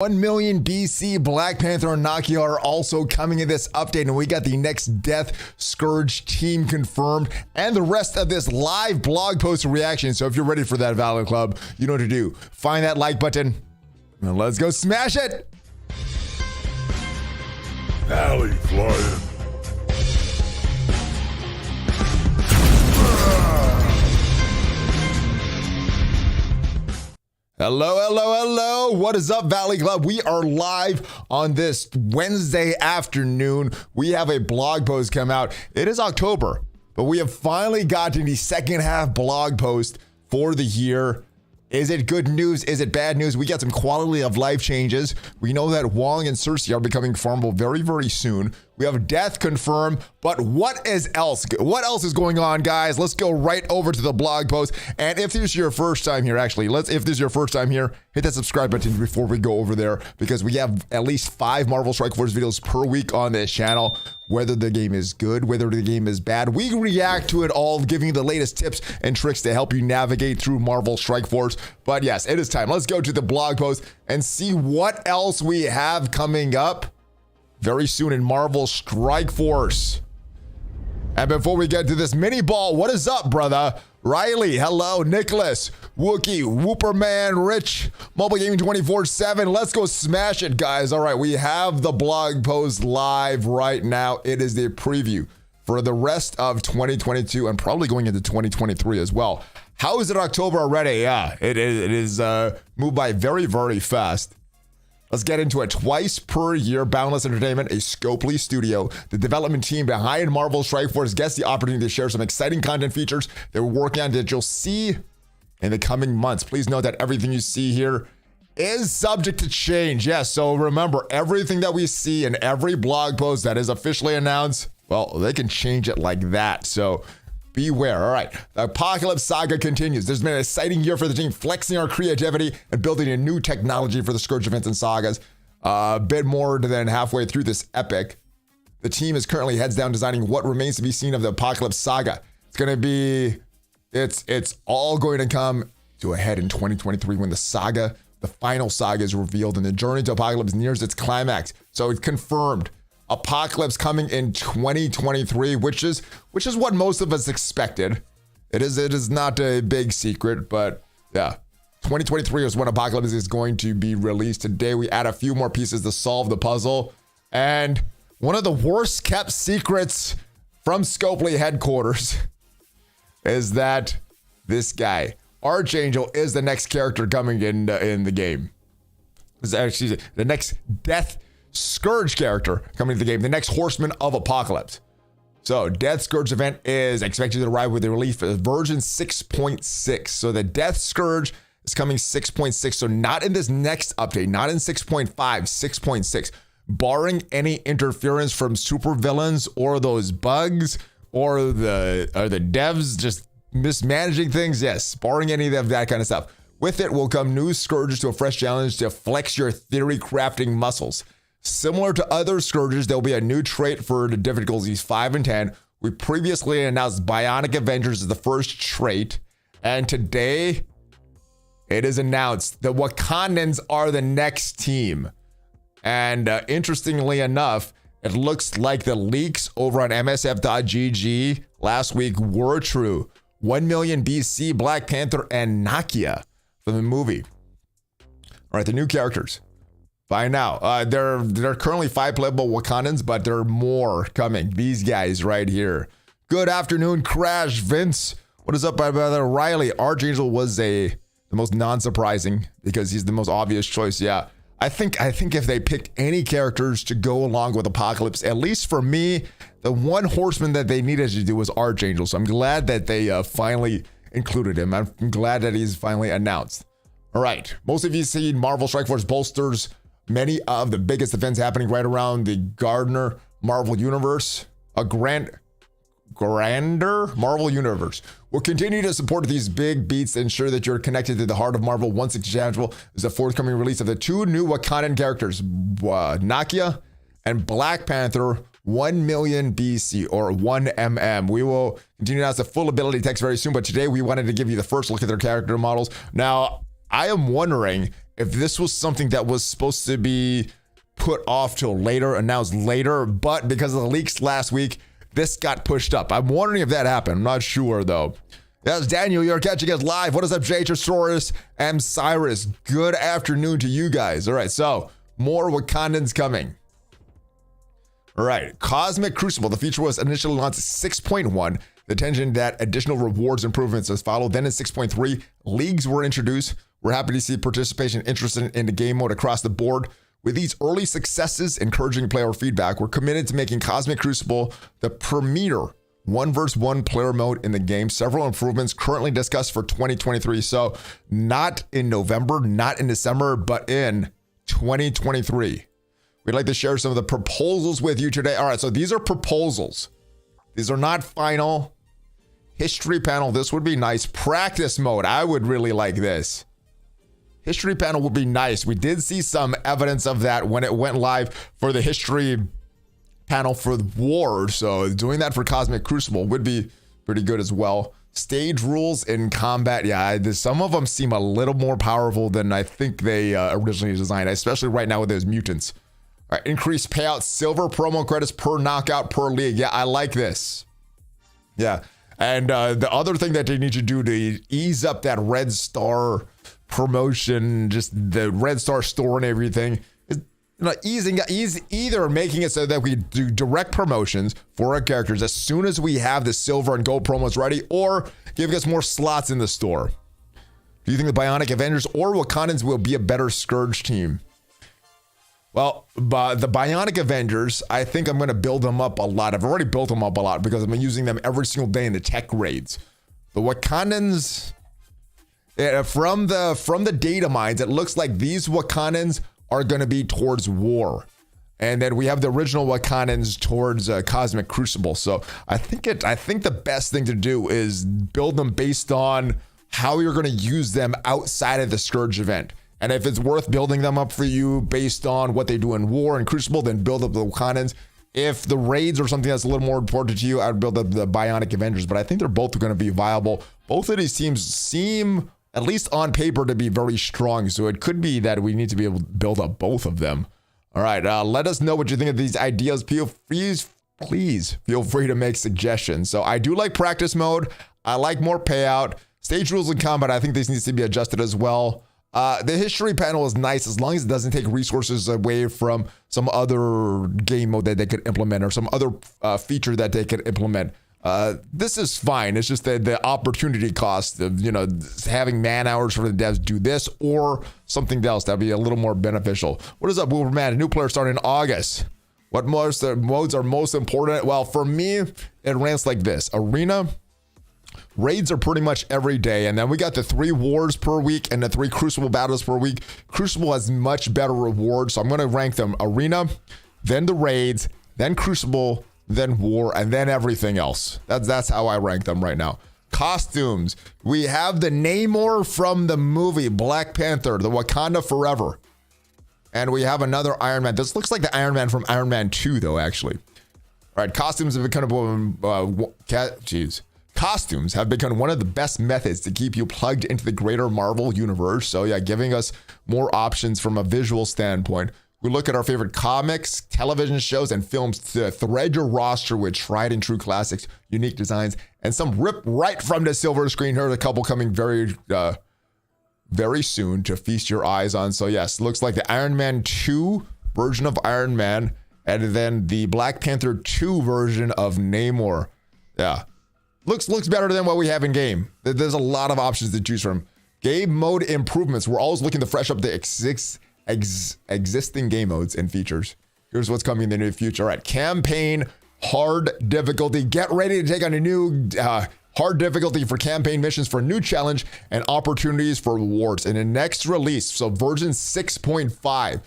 1 million BC, Black Panther and Nakia are also coming in this update, and we got the next Death Scourge team confirmed and the rest of this live blog post reaction. So if you're ready for that, Valor Club, you know what to do. Find that like button and let's go smash it. ValleyFlyin. Hello. What is up, Valley Club? We are live on this Wednesday afternoon. We have a blog post come out. It is October, but we have finally gotten the second half blog post for the year. Is it good news? Is it bad news? We got some quality of life changes. We know that Wong and Sersi are becoming farmable very, very soon. We have death confirmed, but what is else? What else is going on, guys? Let's go right over to the blog post. And if this is your first time here, if this is your first time here, hit that subscribe button before we go over there, because we have at least 5 Marvel Strike Force videos per week on this channel. Whether the game is good, whether the game is bad, we react to it all, giving you the latest tips and tricks to help you navigate through Marvel Strike Force. But yes, it is time. Let's go to the blog post and see what else we have coming up very soon in Marvel Strike Force. And before we get to this mini ball, what is up, brother? Riley, hello. Nicholas, Wookie, Whooperman, Rich, Mobile Gaming 24/7. Let's go smash it, guys. All right, we have the blog post live right now. It is the preview for the rest of 2022 and probably going into 2023 as well. How is it October already? Yeah, it is moved by very, very fast. Let's get into it. Twice per year, Boundless Entertainment, a Scopely studio, the development team behind Marvel Strike Force, gets the opportunity to share some exciting content features they're working on that you'll see in the coming months. Please note that everything you see here is subject to change. Yes, so remember, everything that we see in every blog post that is officially announced, well, they can change it like that. So beware. All right, the Apocalypse Saga continues. There's been an exciting year for the team, flexing our creativity and building a new technology for the Scourge events and sagas. A bit more than halfway through this epic, the team is currently heads down designing what remains to be seen of the Apocalypse Saga. It's going to be, it's all going to come to a head in 2023 when the saga, the final saga, is revealed and the journey to Apocalypse nears its climax. So it's confirmed. Apocalypse coming in 2023, which is what most of us expected. It is not a big secret, but yeah, 2023 is when Apocalypse is going to be released. Today we add a few more pieces to solve the puzzle, and one of the worst kept secrets from Scopely headquarters is that this guy, Archangel, is the next character coming in the game. This is actually the next Death Scourge character coming to the game, the next Horseman of Apocalypse. So Death Scourge event is expected to arrive with the release of version 6.6. So the Death Scourge is coming 6.6. So not in this next update, not in 6.5, 6.6. Barring any interference from supervillains or those bugs or the devs just mismanaging things. Yes, barring any of that kind of stuff. With it will come new Scourges to a fresh challenge to flex your theory crafting muscles. Similar to other Scourges, there'll be a new trait for the difficulties 5 and 10. We previously announced Bionic Avengers as the first trait, and today it is announced the Wakandans are the next team. And interestingly enough, it looks like the leaks over on MSF.GG last week were true. 1 million BC, Black Panther, and Nakia from the movie. All right, the new characters. By now, there are currently 5 playable Wakandans, but there are more coming. These guys right here. Good afternoon, Crash, Vince. What is up, my brother? Riley. Archangel was the most non-surprising because he's the most obvious choice. Yeah, I think if they picked any characters to go along with Apocalypse, at least for me, the one horseman that they needed to do was Archangel. So I'm glad that they finally included him. I'm glad that he's finally announced. All right, most of you see Marvel Strike Force bolsters many of the biggest events happening right around the Gardner Marvel Universe. A grander Marvel Universe. We'll continue to support these big beats to ensure that you're connected to the heart of Marvel. Once exchangeable is the forthcoming release of the 2 new Wakandan characters, Nakia and Black Panther, 1 million BC or 1mm. We will continue to announce the full ability text very soon, but today we wanted to give you the first look at their character models. Now, I am wondering if this was something that was supposed to be put off till later, announced later, but because of the leaks last week, this got pushed up. I'm wondering if that happened. I'm not sure though. That's Daniel. You're catching us live. What is up, Jay, Soros, and Cyrus? Good afternoon to you guys. All right, so more Wakandans coming. All right, Cosmic Crucible. The feature was initially launched at 6.1. The attention that additional rewards improvements has followed. Then in 6.3, leagues were introduced. We're happy to see participation interested in the game mode across the board. With these early successes encouraging player feedback, we're committed to making Cosmic Crucible the premier 1v1 player mode in the game. Several improvements currently discussed for 2023. So not in November, not in December, but in 2023. We'd like to share some of the proposals with you today. All right, so these are proposals. These are not final. History panel, this would be nice. Practice mode, I would really like this. History panel would be nice. We did see some evidence of that when it went live for the history panel for War. So doing that for Cosmic Crucible would be pretty good as well. Stage rules in combat. Yeah, some of them seem a little more powerful than I think they originally designed, especially right now with those mutants. All right, increased payout, silver promo credits per knockout per league. Yeah, I like this. Yeah, and the other thing that they need to do to ease up that Red Star promotion, just the Red Star store and everything, is either making it so that we do direct promotions for our characters as soon as we have the silver and gold promos ready, or giving us more slots in the store. Do you think the Bionic Avengers or Wakandans will be a better Scourge team? Well, the Bionic Avengers, I think I'm going to build them up a lot. I've already built them up a lot because I've been using them every single day in the tech raids. The Wakandans, from the data mines, it looks like these Wakandans are going to be towards War. And then we have the original Wakandans towards Cosmic Crucible. So I think the best thing to do is build them based on how you're going to use them outside of the Scourge event. And if it's worth building them up for you based on what they do in War and Crucible, then build up the Wakandans. If the raids or something that's a little more important to you, I'd build up the Bionic Avengers. But I think they're both going to be viable. Both of these teams seem, at least on paper, to be very strong. So it could be that we need to be able to build up both of them. All right, let us know what you think of these ideas. Please feel free to make suggestions. So I do like practice mode. I like more payout. Stage rules in combat, I think this needs to be adjusted as well. The history panel is nice as long as it doesn't take resources away from some other game mode that they could implement or some other feature that they could implement. This is fine. It's just the opportunity cost of, having man hours for the devs do this or something else that'd be a little more beneficial. What is up, Wolverman? A new player starting in August. What modes are most important? Well, for me, it ranks like this. Arena. Raids are pretty much every day, and then we got the 3 wars per week and the 3 Crucible battles per week. Crucible has much better rewards, so I'm going to rank them Arena, then the raids, then Crucible, then War, and then everything else. That's how I rank them right now. Costumes. We have the Namor from the movie Black Panther, the Wakanda Forever. And we have another Iron Man. This looks like the Iron Man from Iron Man 2, though, actually. All right, costumes have become Costumes have become one of the best methods to keep you plugged into the greater Marvel universe. So yeah, giving us more options from a visual standpoint. We look at our favorite comics, television shows, and films to thread your roster with tried and true classics, unique designs, and some ripped right from the silver screen. Here's a couple coming very soon to feast your eyes on. So yes, looks like the Iron Man 2 version of Iron Man, and then the Black Panther 2 version of Namor. Yeah. Looks better than what we have in game. There's a lot of options to choose from. Game mode improvements. We're always looking to fresh up the existing game modes and features. Here's what's coming in the near future. All right, campaign hard difficulty. Get ready to take on a new hard difficulty for campaign missions for a new challenge and opportunities for rewards in the next release. So version 6.5,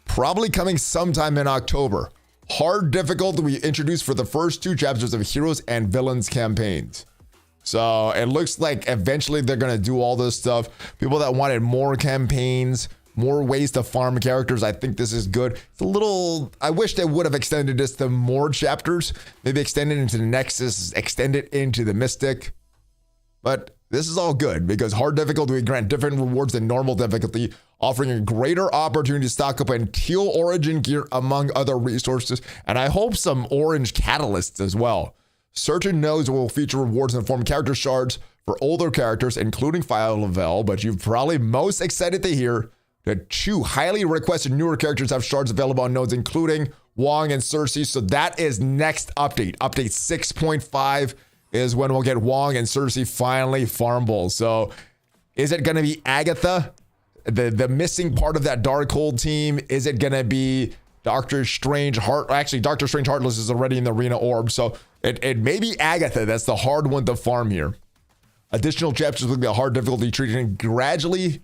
probably coming sometime in October. Hard difficulty we introduced for the first 2 chapters of Heroes and Villains campaigns. So it looks like eventually they're going to do all this stuff. People that wanted more campaigns, more ways to farm characters, I think this is good. It's a little, I wish they would have extended this to more chapters. Maybe extend it into the Nexus, extend it into the Mystic. But This is all good because hard difficulty will grant different rewards than normal difficulty, offering a greater opportunity to stock up on teal origin gear among other resources, and I hope some orange catalysts as well. Certain nodes will feature rewards in the form of character shards for older characters, including Farmable, but you're probably most excited to hear that 2 highly requested newer characters have shards available on nodes, including Wong and Sersi. So that is next update. Update 6.5 is when we'll get Wong and Sersi finally farmable. So is it going to be Agatha, the missing part of that Darkhold team? Is it going to be Doctor Strange Actually, Doctor Strange Heartless is already in the arena orb. So it may be Agatha. That's the hard one to farm here. Additional chapters with the hard difficulty treated and gradually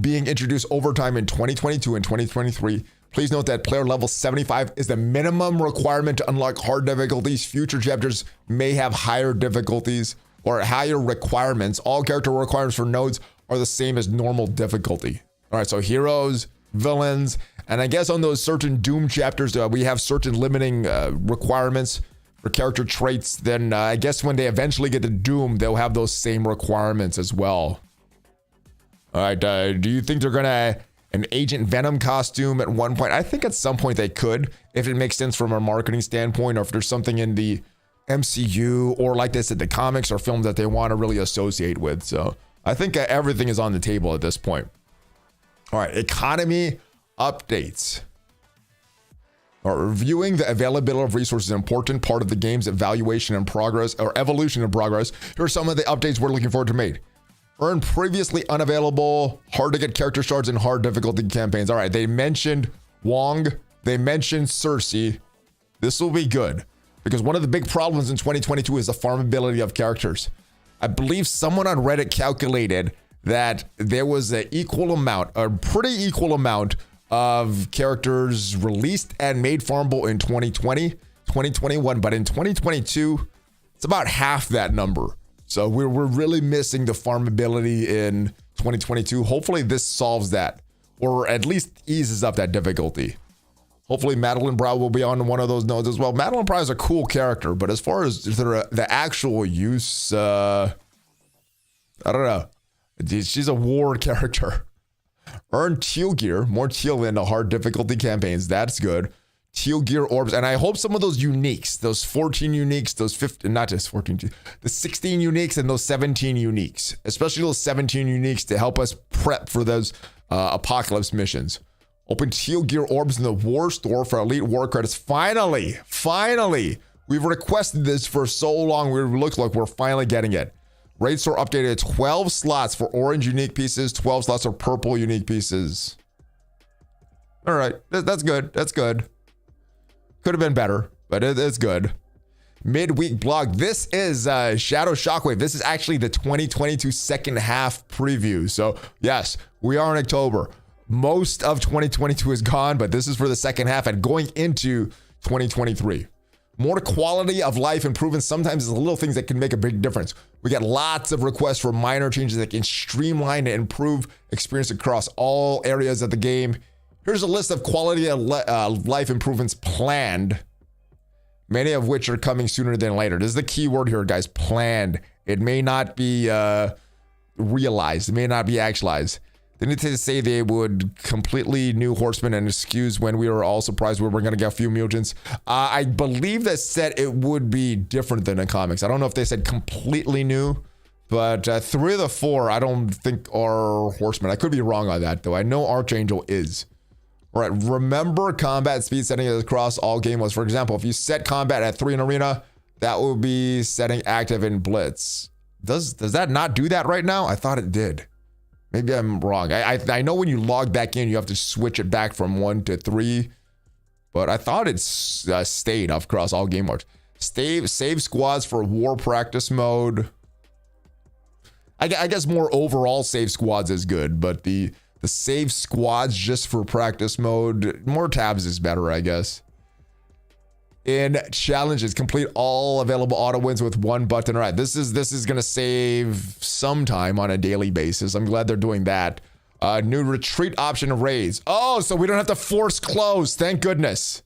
being introduced over time in 2022 and 2023. Please note that player level 75 is the minimum requirement to unlock hard difficulties. Future chapters may have higher difficulties or higher requirements. All character requirements for nodes are the same as normal difficulty. All right, so heroes, villains, and I guess on those certain Doom chapters, we have certain limiting requirements for character traits. Then I guess when they eventually get to Doom, they'll have those same requirements as well. All right, do you think they're gonna an Agent Venom costume at one point? I think at some point they could, if it makes sense from a marketing standpoint, or if there's something in the MCU or like this at the comics or film that they want to really associate with. So I think everything is on the table at this point. All right, economy updates. All right, reviewing the availability of resources is an important part of the game's evaluation and progress, or evolution and progress. Here are some of the updates we're looking forward to make. Earn previously unavailable, hard to get character shards in hard difficulty campaigns. All right, they mentioned Wong, they mentioned Sersi. This will be good because one of the big problems in 2022 is the farmability of characters. I believe someone on Reddit calculated that there was a pretty equal amount of characters released and made farmable in 2020, 2021, but in 2022, it's about half that number. So we're really missing the farmability in 2022. Hopefully this solves that, or at least eases up that difficulty. Hopefully Madeline Brow will be on one of those nodes as well. Madeline Brow is a cool character, but as far as the actual use, I don't know. She's a war character. Earn teal gear, more teal in the hard difficulty campaigns. That's good. Teal gear orbs, and I hope some of those uniques, those 14 uniques, those 15, not just 14, the 16 uniques and those 17 uniques, especially those 17 uniques to help us prep for those apocalypse missions. Open teal gear orbs in the war store for elite war credits. Finally, we've requested this for so long. We look like we're finally getting it. Raid store updated 12 slots for orange unique pieces, 12 slots for purple unique pieces. All right, that's good. That's good. Could have been better, but it's good. Midweek blog. This is Shadow Shockwave. This is actually the 2022 second half preview. So yes, we are in October. Most of 2022 is gone, but this is for the second half and going into 2023. More quality of life improvements. Sometimes it's the little things that can make a big difference. We get lots of requests for minor changes that can streamline and improve experience across all areas of the game. Here's a list of quality of life improvements planned, many of which are coming sooner than later. This is the key word here, guys, planned. It may not be realized. It may not be actualized. They need to say they would completely new horsemen and excuse when we were all surprised we were going to get a few mutants. I believe that said it would be different than the comics. I don't know if they said completely new, but 3 of the 4 I don't think are horsemen. I could be wrong on that, though. I know Archangel is. All right, remember combat speed setting across all game modes. For example, if you set combat at 3 in arena, that will be setting active in blitz. Does that not do that right now? I thought it did. Maybe I'm wrong. I know when you log back in, you have to switch it back from 1 to 3, but I thought it's stayed across all game modes. Save squads for war practice mode. I guess more overall save squads is good, but the save squads just for practice mode, more tabs is better, I guess. In challenges, complete all available auto wins with 1 button. All right, this is gonna save some time on a daily basis. I'm glad they're doing that. New retreat option raids. Oh, so we don't have to force close. Thank goodness.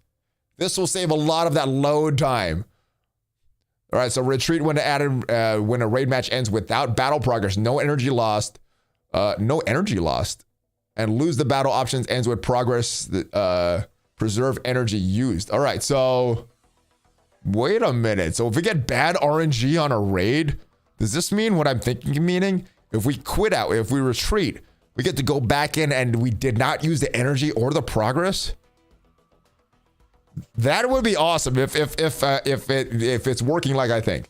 This will save a lot of that load time. All right, so retreat when when a raid match ends without battle progress, no energy lost, and lose the battle options ends with progress, preserve energy used. All right, so wait a minute. So if we get bad RNG on a raid, does this mean what I'm thinking meaning? If we quit out, if we retreat, we get to go back in and we did not use the energy or the progress? That would be awesome if it's working like I think.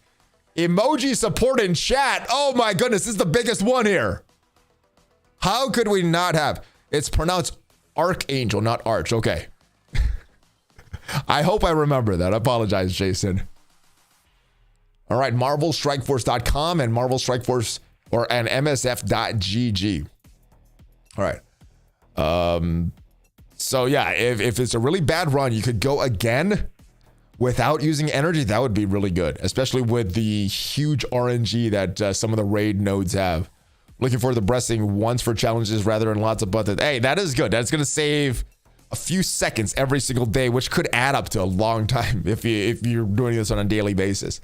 Emoji support in chat. Oh my goodness, this is the biggest one here. How could we not have? It's pronounced Archangel, not Arch. Okay. I hope I remember that. I apologize, Jason. All right, MarvelStrikeForce.com and Marvel Strike Force and MSF.gg. All right. So yeah, if it's a really bad run, you could go again without using energy. That would be really good, especially with the huge RNG that some of the raid nodes have. Looking for the blessing once for challenges rather than lots of buttons. Hey, that is good. That's going to save a few seconds every single day, which could add up to a long time if you're doing this on a daily basis.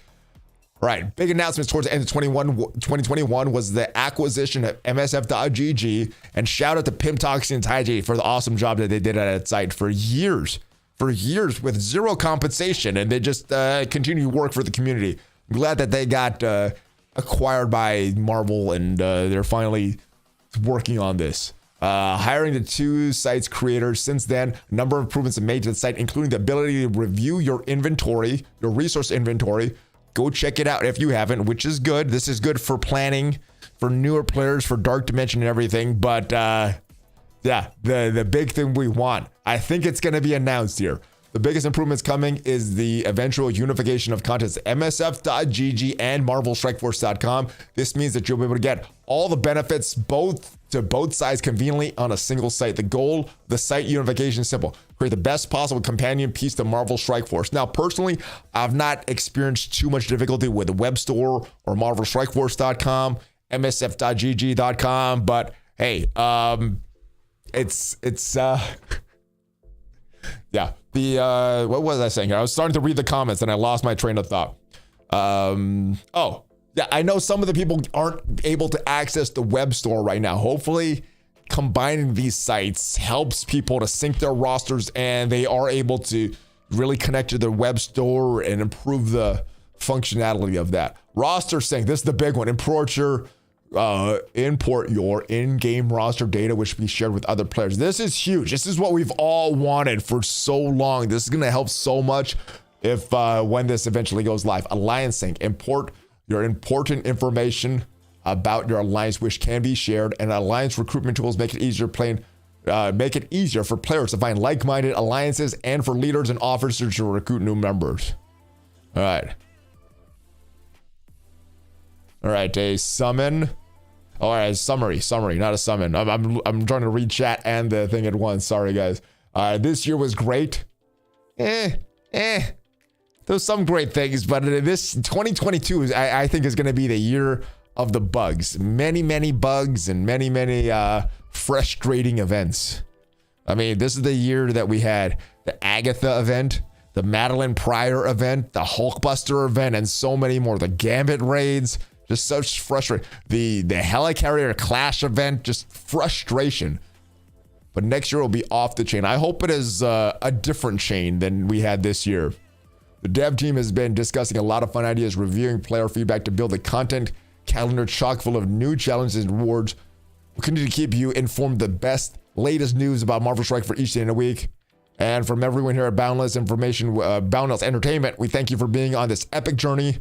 Right, big announcements towards the end of 2021 was the acquisition of MSF.gg, and shout out to Pim Toxie and Taiji for the awesome job that they did at that site for years with zero compensation, and they just continue to work for the community. I'm glad that they got acquired by Marvel, and they're finally working on this. Hiring the 2 sites creators. Since then, a number of improvements have made to the site, including the ability to review your inventory, your resource inventory. Go check it out if you haven't, which is good. This is good for planning, for newer players, for Dark Dimension and everything. But yeah, the big thing we want, I think it's going to be announced here. The biggest improvements coming is the eventual unification of contents, MSF.gg and MarvelStrikeForce.com. This means that you'll be able to get all the benefits to both sides conveniently on a single site. The goal of the site unification is simple. Create the best possible companion piece to Marvel Strike Force. Now, personally, I've not experienced too much difficulty with the web store or MarvelStrikeForce.com, MSF.gg.com, but hey, it's yeah. What was I saying here? I was starting to read the comments and I lost my train of thought. Oh, yeah, I know some of the people aren't able to access the web store right now. Hopefully, combining these sites helps people to sync their rosters and they are able to really connect to the web store and improve the functionality of that. Roster sync, this is the big one. Import your in-game roster data, which can be shared with other players. This is huge. This is what we've all wanted for so long. This is going to help so much if when this eventually goes live. Alliance sync, import your important information about your alliance, which can be shared, and alliance recruitment tools make it easier for players to find like-minded alliances and for leaders and officers to recruit new members. All right, a summon. All right, summary, not a summon. I'm trying to read chat and the thing at once. Sorry, guys. This year was great. There's some great things, but this 2022 I think is going to be the year of the bugs. Many bugs and many frustrating events. I mean, this is the year that we had the Agatha event, the Madeline Pryor event, the Hulkbuster event, and so many more. The Gambit raids, just such frustration. The Helicarrier Clash event, just frustration. But next year will be off the chain. I hope it is a different chain than we had this year. The dev team has been discussing a lot of fun ideas, reviewing player feedback to build a content calendar chock full of new challenges and rewards. We'll continue to keep you informed of the best, latest news about Marvel Strike for each day in a week. And from everyone here at Boundless Entertainment, we thank you for being on this epic journey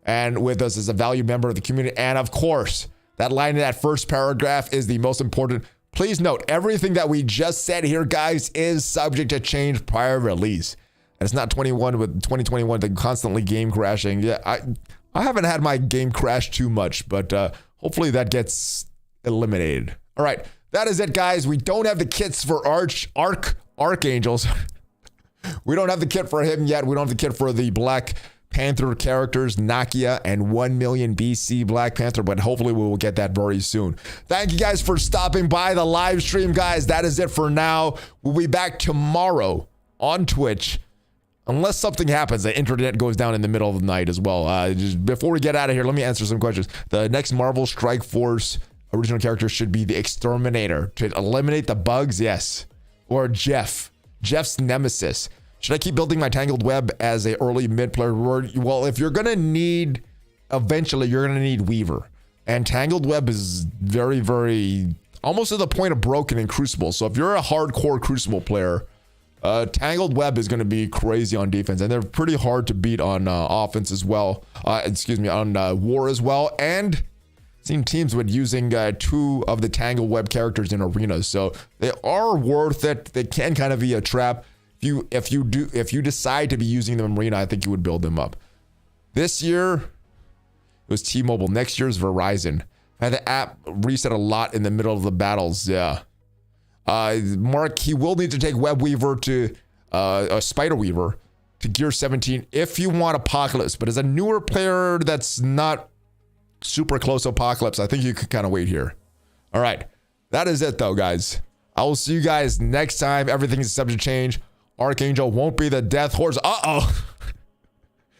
and with us as a valued member of the community. And of course, that line in that first paragraph is the most important. Please note, everything that we just said here, guys, is subject to change prior release. And it's not 2021 to constantly game crashing. Yeah, I haven't had my game crash too much, but hopefully that gets eliminated. All right, that is it, guys. We don't have the kits for Archangels. We don't have the kit for him yet. We don't have the kit for the Black Panther characters, Nakia and 1 million BC Black Panther, but hopefully we will get that very soon. Thank you guys for stopping by the live stream, guys. That is it for now. We'll be back tomorrow on Twitch. Unless something happens, the internet goes down in the middle of the night as well. Just before we get out of here, let me answer some questions. The next Marvel Strike Force original character should be the Exterminator to eliminate the bugs, yes. Or Jeff's nemesis. Should I keep building my Tangled Web as a early mid player? Well, if you're gonna need, eventually you're gonna need Weaver. And Tangled Web is very, very, almost to the point of broken in Crucible. So if you're a hardcore Crucible player, Tangled Web is going to be crazy on defense, and they're pretty hard to beat on offense as well. On war as well. And seen teams with using 2 of the Tangled Web characters in arenas, so they are worth it. They can kind of be a trap. If you decide to be using them in arena, I think you would build them up. This year it was T-Mobile. Next year's Verizon. I had the app reset a lot in the middle of the battles. Yeah. Mark, he will need to take Web Weaver to a Spider Weaver to Gear 17 if you want Apocalypse. But as a newer player that's not super close to Apocalypse, I think you could kind of wait here. All right. That is it, though, guys. I will see you guys next time. Everything is subject to change. Archangel won't be the death horse. Uh-oh.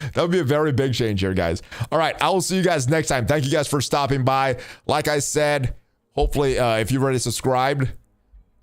That would be a very big change here, guys. All right. I will see you guys next time. Thank you guys for stopping by. Like I said, hopefully, if you've already subscribed,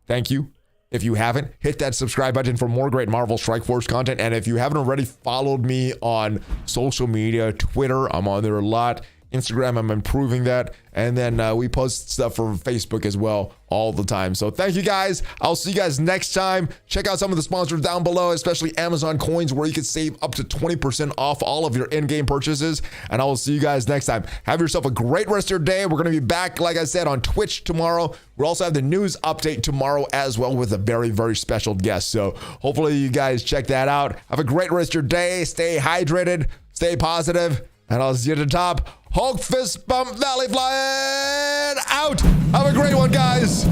thank you. If you haven't, hit that subscribe button for more great Marvel Strike Force content. And if you haven't already followed me on social media, Twitter, I'm on there a lot. Instagram, I'm improving that. And then we post stuff for Facebook as well all the time. So thank you guys. I'll see you guys next time. Check out some of the sponsors down below, especially Amazon Coins, where you can save up to 20% off all of your in-game purchases. And I will see you guys next time. Have yourself a great rest of your day. We're going to be back, like I said, on Twitch tomorrow. We'll also have the news update tomorrow as well with a very, very special guest. So hopefully you guys check that out. Have a great rest of your day. Stay hydrated. Stay positive. And I'll see you at the top. Hulk fist bump, ValleyFlyin out. Have a great one, guys.